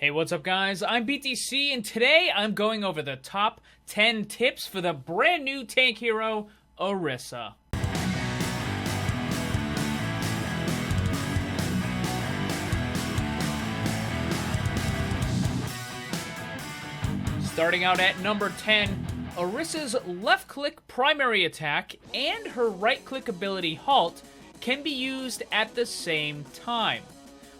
Hey, what's up guys? I'm BTC and today I'm going over the top 10 tips for the brand new tank hero, Orisa. Starting out at number 10, Orisa's left-click primary attack and her right-click ability Halt can be used at the same time.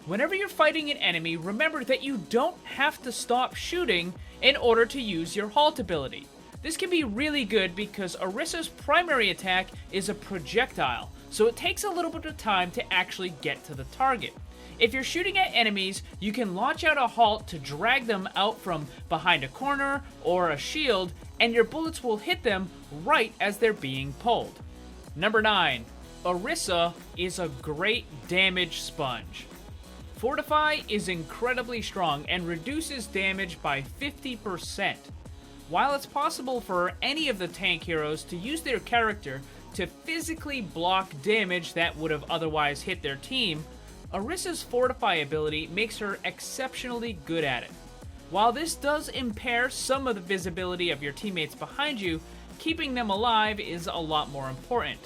Whenever you're fighting an enemy, remember that you don't have to stop shooting in order to use your Halt ability. This can be really good because Orisa's primary attack is a projectile, so it takes a little bit of time to actually get to the target. If you're shooting at enemies, you can launch out a Halt to drag them out from behind a corner or a shield, and your bullets will hit them right as they're being pulled. Number 9. Orisa is a great damage sponge. Fortify is incredibly strong and reduces damage by 50%. While it's possible for any of the tank heroes to use their character to physically block damage that would have otherwise hit their team, Orisa's Fortify ability makes her exceptionally good at it. While this does impair some of the visibility of your teammates behind you, keeping them alive is a lot more important.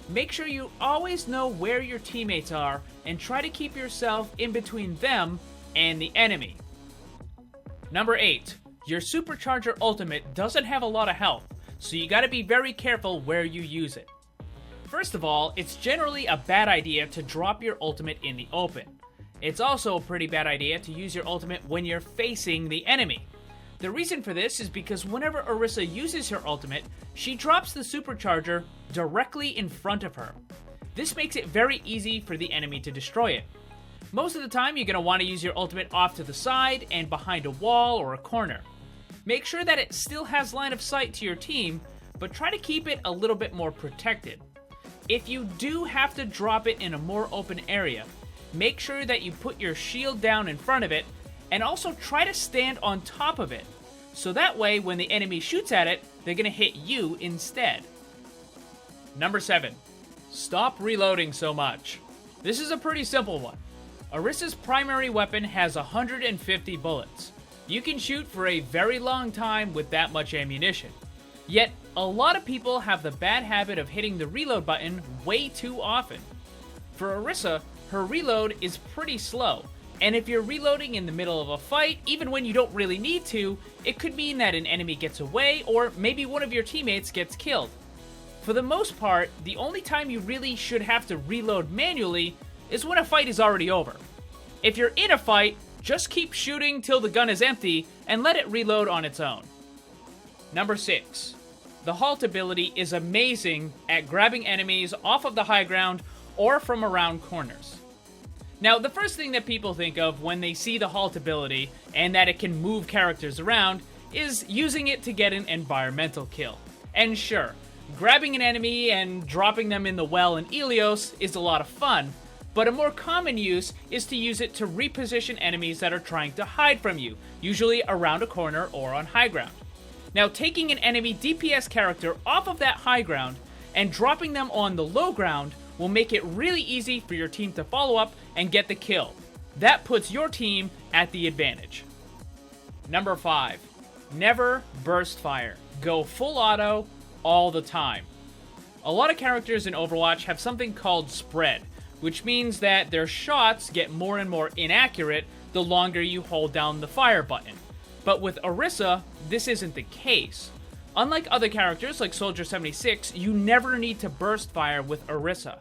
Make sure you always know where your teammates are and try to keep yourself in between them and the enemy. Number 8. Your Supercharger ultimate doesn't have a lot of health, so you gotta be very careful where you use it. First of all, it's generally a bad idea to drop your ultimate in the open. It's also a pretty bad idea to use your ultimate when you're facing the enemy. The reason for this is because whenever Orisa uses her ultimate, she drops the supercharger directly in front of her. This makes it very easy for the enemy to destroy it. Most of the time, you're going to want to use your ultimate off to the side and behind a wall or a corner. Make sure that it still has line of sight to your team, but try to keep it a little bit more protected. If you do have to drop it in a more open area, make sure that you put your shield down in front of it and also try to stand on top of it, so that way when the enemy shoots at it, they're going to hit you instead. Number 7. Stop reloading so much. This is a pretty simple one. Orisa's primary weapon has 150 bullets. You can shoot for a very long time with that much ammunition. Yet, a lot of people have the bad habit of hitting the reload button way too often. For Orisa, her reload is pretty slow. And if you're reloading in the middle of a fight, even when you don't really need to, it could mean that an enemy gets away or maybe one of your teammates gets killed. For the most part, the only time you really should have to reload manually is when a fight is already over. If you're in a fight, just keep shooting till the gun is empty and let it reload on its own. Number 6. The Halt ability is amazing at grabbing enemies off of the high ground or from around corners. Now, the first thing that people think of when they see the Halt ability and that it can move characters around is using it to get an environmental kill. And sure, grabbing an enemy and dropping them in the well in Ilios is a lot of fun, but a more common use is to use it to reposition enemies that are trying to hide from you, usually around a corner or on high ground. Now, taking an enemy DPS character off of that high ground and dropping them on the low ground will make it really easy for your team to follow up and get the kill. That puts your team at the advantage. Number 5. Never burst fire. Go full auto all the time. A lot of characters in Overwatch have something called spread, which means that their shots get more and more inaccurate the longer you hold down the fire button. But with Orisa, this isn't the case. Unlike other characters like Soldier 76, you never need to burst fire with Orisa.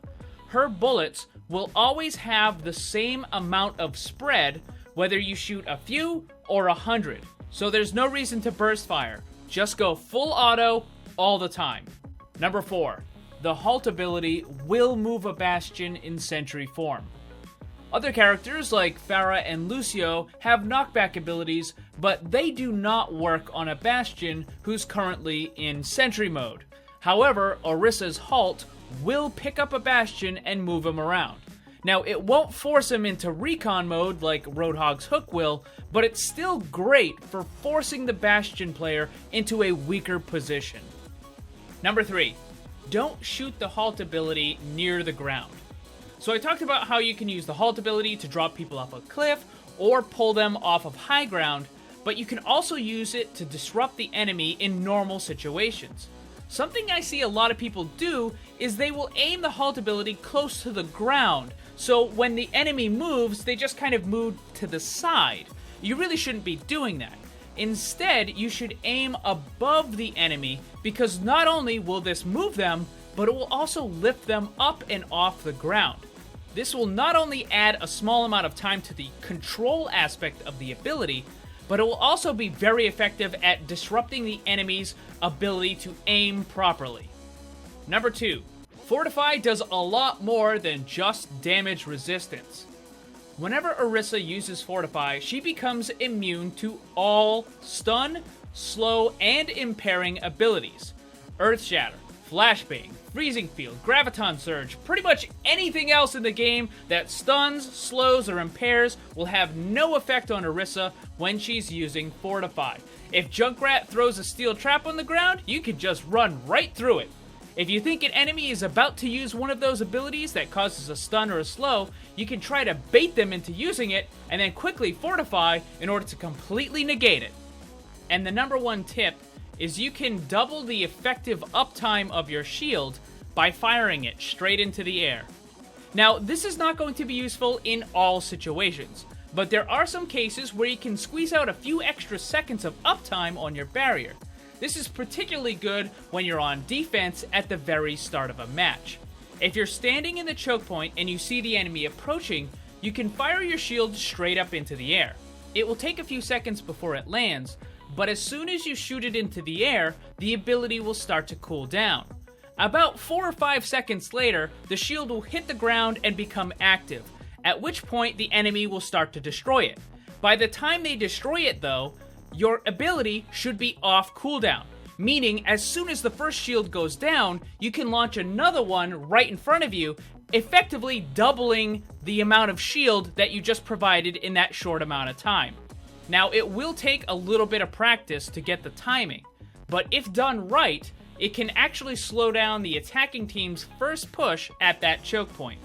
Her bullets will always have the same amount of spread, whether you shoot a few or 100. So there's no reason to burst fire. Just go full auto all the time. Number 4. The Halt ability will move a Bastion in Sentry form. Other characters like Pharah and Lucio have knockback abilities, but they do not work on a Bastion who's currently in Sentry mode. However, Orisa's Halt will pick up a Bastion and move him around. Now, it won't force him into recon mode like Roadhog's hook will, but it's still great for forcing the Bastion player into a weaker position. Number 3. Don't shoot the Halt ability near the ground. So I talked about how you can use the Halt ability to drop people off a cliff or pull them off of high ground, but you can also use it to disrupt the enemy in normal situations. Something I see a lot of people do is they will aim the Halt ability close to the ground, so when the enemy moves, they just kind of move to the side. You really shouldn't be doing that. Instead, you should aim above the enemy, because not only will this move them, but it will also lift them up and off the ground. This will not only add a small amount of time to the control aspect of the ability, but it will also be very effective at disrupting the enemy's ability to aim properly. Number 2. Fortify does a lot more than just damage resistance. Whenever Arisa uses Fortify, she becomes immune to all stun, slow, and impairing abilities. Earth Shatter, Flashbang, Freezing Field, Graviton Surge, pretty much anything else in the game that stuns, slows, or impairs will have no effect on Arisa when she's using Fortify. If Junkrat throws a steel trap on the ground, you can just run right through it. If you think an enemy is about to use one of those abilities that causes a stun or a slow, you can try to bait them into using it and then quickly Fortify in order to completely negate it. And the number 1 tip is you can double the effective uptime of your shield by firing it straight into the air. Now, this is not going to be useful in all situations, but there are some cases where you can squeeze out a few extra seconds of uptime on your barrier. This is particularly good when you're on defense at the very start of a match. If you're standing in the choke point and you see the enemy approaching, you can fire your shield straight up into the air. It will take a few seconds before it lands, but as soon as you shoot it into the air, the ability will start to cool down. About 4 or 5 seconds later, the shield will hit the ground and become active, at which point the enemy will start to destroy it. By the time they destroy it though, your ability should be off cooldown, meaning as soon as the first shield goes down, you can launch another one right in front of you, effectively doubling the amount of shield that you just provided in that short amount of time. Now, it will take a little bit of practice to get the timing, but if done right, it can actually slow down the attacking team's first push at that choke point.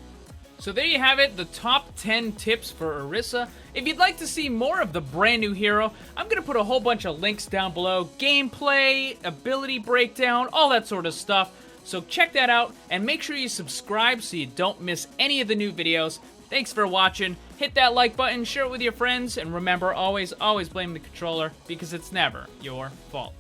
So there you have it, the top 10 tips for Arisa. If you'd like to see more of the brand new hero, I'm going to put a whole bunch of links down below. Gameplay, ability breakdown, all that sort of stuff. So check that out, and make sure you subscribe so you don't miss any of the new videos. Thanks for watching. Hit that like button, share it with your friends, and remember, always blame the controller, because it's never your fault.